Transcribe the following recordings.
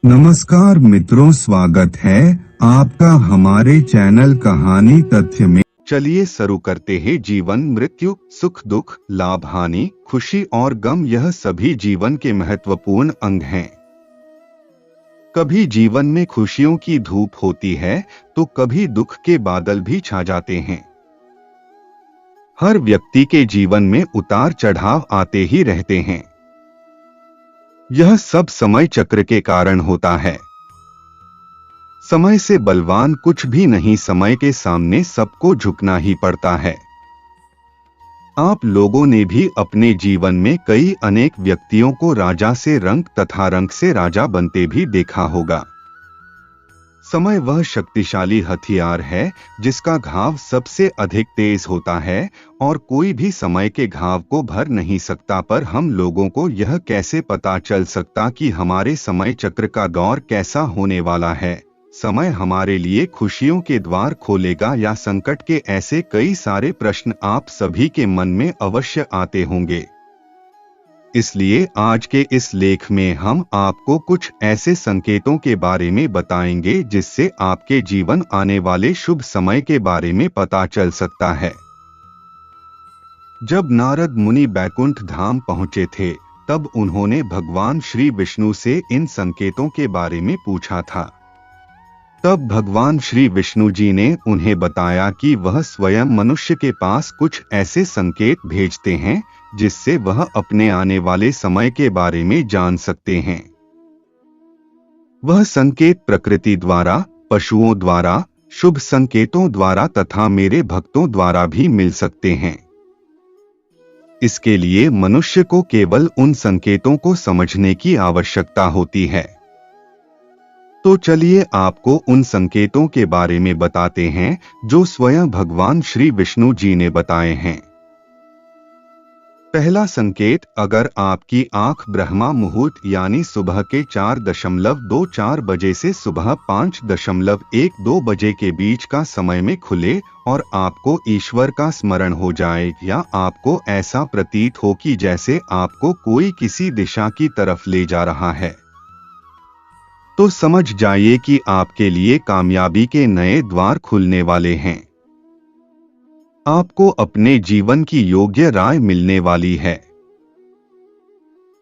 नमस्कार मित्रों, स्वागत है आपका हमारे चैनल कहानी तथ्य में। चलिए शुरू करते हैं। जीवन, मृत्यु, सुख दुख, लाभ हानि, खुशी और गम, यह सभी जीवन के महत्वपूर्ण अंग हैं। कभी जीवन में खुशियों की धूप होती है तो कभी दुख के बादल भी छा जाते हैं। हर व्यक्ति के जीवन में उतार चढ़ाव आते ही रहते हैं। यह सब समय चक्र के कारण होता है। समय से बलवान कुछ भी नहीं, समय के सामने सबको झुकना ही पड़ता है। आप लोगों ने भी अपने जीवन में कई अनेक व्यक्तियों को राजा से रंक तथा रंक से राजा बनते भी देखा होगा। समय वह शक्तिशाली हथियार है जिसका घाव सबसे अधिक तेज होता है और कोई भी समय के घाव को भर नहीं सकता। पर हम लोगों को यह कैसे पता चल सकता कि हमारे समय चक्र का दौर कैसा होने वाला है? समय हमारे लिए खुशियों के द्वार खोलेगा या संकट के? ऐसे कई सारे प्रश्न आप सभी के मन में अवश्य आते होंगे। इसलिए आज के इस लेख में हम आपको कुछ ऐसे संकेतों के बारे में बताएंगे जिससे आपके जीवन आने वाले शुभ समय के बारे में पता चल सकता है। जब नारद मुनि बैकुंठ धाम पहुंचे थे तब उन्होंने भगवान श्री विष्णु से इन संकेतों के बारे में पूछा था। तब भगवान श्री विष्णु जी ने उन्हें बताया कि वह स्वयं मनुष्य के पास कुछ ऐसे संकेत भेजते हैं जिससे वह अपने आने वाले समय के बारे में जान सकते हैं। वह संकेत प्रकृति द्वारा, पशुओं द्वारा, शुभ संकेतों द्वारा तथा मेरे भक्तों द्वारा भी मिल सकते हैं। इसके लिए मनुष्य को केवल उन संकेतों को समझने की आवश्यकता होती है। तो चलिए आपको उन संकेतों के बारे में बताते हैं जो स्वयं भगवान श्री विष्णु जी ने बताए हैं। पहला संकेत, अगर आपकी आंख ब्रह्मा मुहूर्त यानी सुबह के 4:24 बजे से सुबह 5:12 बजे के बीच का समय में खुले और आपको ईश्वर का स्मरण हो जाए या आपको ऐसा प्रतीत हो कि जैसे आपको कोई किसी दिशा की तरफ ले जा रहा है, तो समझ जाइए कि आपके लिए कामयाबी के नए द्वार खुलने वाले हैं। आपको अपने जीवन की योग्य राय मिलने वाली है।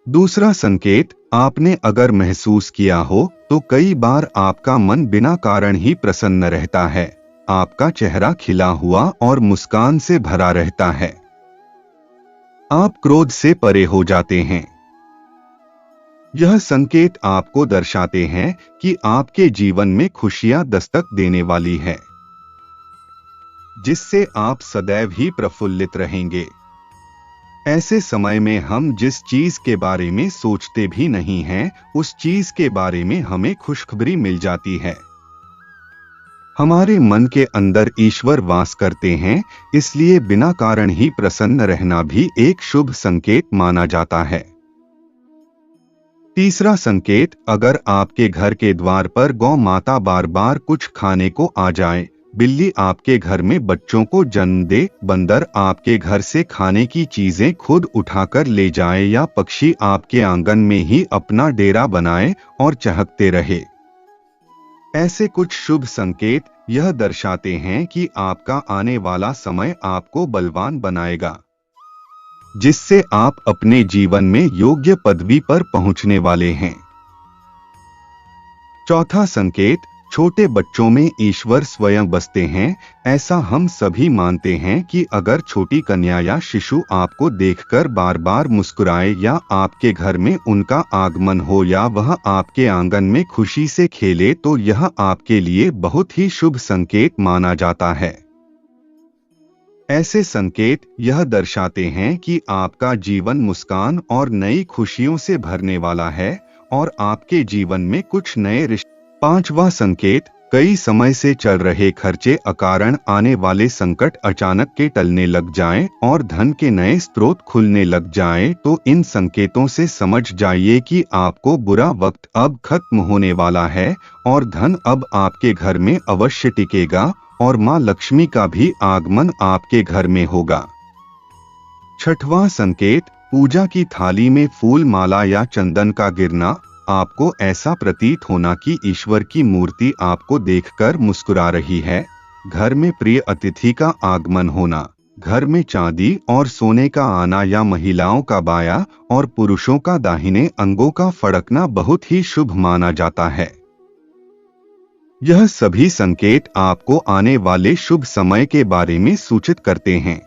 दूसरा संकेत, आपने अगर महसूस किया हो तो कई बार आपका मन बिना कारण ही प्रसन्न रहता है। आपका चेहरा खिला हुआ और मुस्कान से भरा रहता है। आप क्रोध से परे हो जाते हैं। यह संकेत आपको दर्शाते हैं कि आपके जीवन में खुशियां दस्तक देने वाली है, जिससे आप सदैव ही प्रफुल्लित रहेंगे। ऐसे समय में हम जिस चीज के बारे में सोचते भी नहीं हैं, उस चीज के बारे में हमें खुशखबरी मिल जाती है। हमारे मन के अंदर ईश्वर वास करते हैं, इसलिए बिना कारण ही प्रसन्न रहना भी एक शुभ संकेत माना जाता है। तीसरा संकेत, अगर आपके घर के द्वार पर गौ माता बार बार कुछ खाने को आ जाए, बिल्ली आपके घर में बच्चों को जन्म दे, बंदर आपके घर से खाने की चीजें खुद उठाकर ले जाए या पक्षी आपके आंगन में ही अपना डेरा बनाए और चहकते रहे, ऐसे कुछ शुभ संकेत यह दर्शाते हैं कि आपका आने वाला समय आपको बलवान बनाएगा, जिससे आप अपने जीवन में योग्य पदवी पर पहुंचने वाले हैं। चौथा संकेत, छोटे बच्चों में ईश्वर स्वयं बसते हैं। ऐसा हम सभी मानते हैं कि अगर छोटी कन्या या शिशु आपको देखकर बार बार मुस्कुराए या आपके घर में उनका आगमन हो या वह आपके आंगन में खुशी से खेले, तो यह आपके लिए बहुत ही शुभ संकेत माना जाता है। ऐसे संकेत यह दर्शाते हैं कि आपका जीवन मुस्कान और नई खुशियों से भरने वाला है और आपके जीवन में कुछ नए रिश्ते। पांचवा संकेत, कई समय से चल रहे खर्चे अकारण आने वाले संकट अचानक के टलने लग जाएं और धन के नए स्रोत खुलने लग जाएं, तो इन संकेतों से समझ जाइए कि आपको बुरा वक्त अब खत्म होने वाला है और धन अब आपके घर में अवश्य टिकेगा और मां लक्ष्मी का भी आगमन आपके घर में होगा। छठवां संकेत, पूजा की थाली में फूल माला या चंदन का गिरना, आपको ऐसा प्रतीत होना कि ईश्वर की मूर्ति आपको देखकर मुस्कुरा रही है। घर में प्रिय अतिथि का आगमन होना, घर में चांदी और सोने का आना या महिलाओं का बायां और पुरुषों का दाहिने अंगों का फड़कना बहुत ही शुभ माना जाता है। यह सभी संकेत आपको आने वाले शुभ समय के बारे में सूचित करते हैं।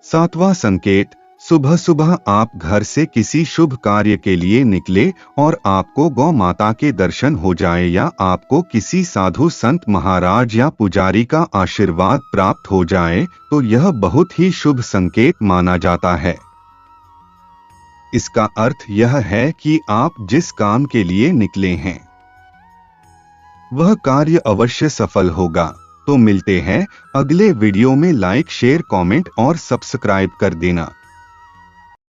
7वां संकेत, सुबह सुबह आप घर से किसी शुभ कार्य के लिए निकले और आपको गौ माता के दर्शन हो जाए या आपको किसी साधु संत महाराज या पुजारी का आशीर्वाद प्राप्त हो जाए तो यह बहुत ही शुभ संकेत माना जाता है। इसका अर्थ यह है कि आप जिस काम के लिए निकले हैं वह कार्य अवश्य सफल होगा। तो मिलते हैं अगले वीडियो में। लाइक, शेयर, कमेंट और सब्सक्राइब कर देना।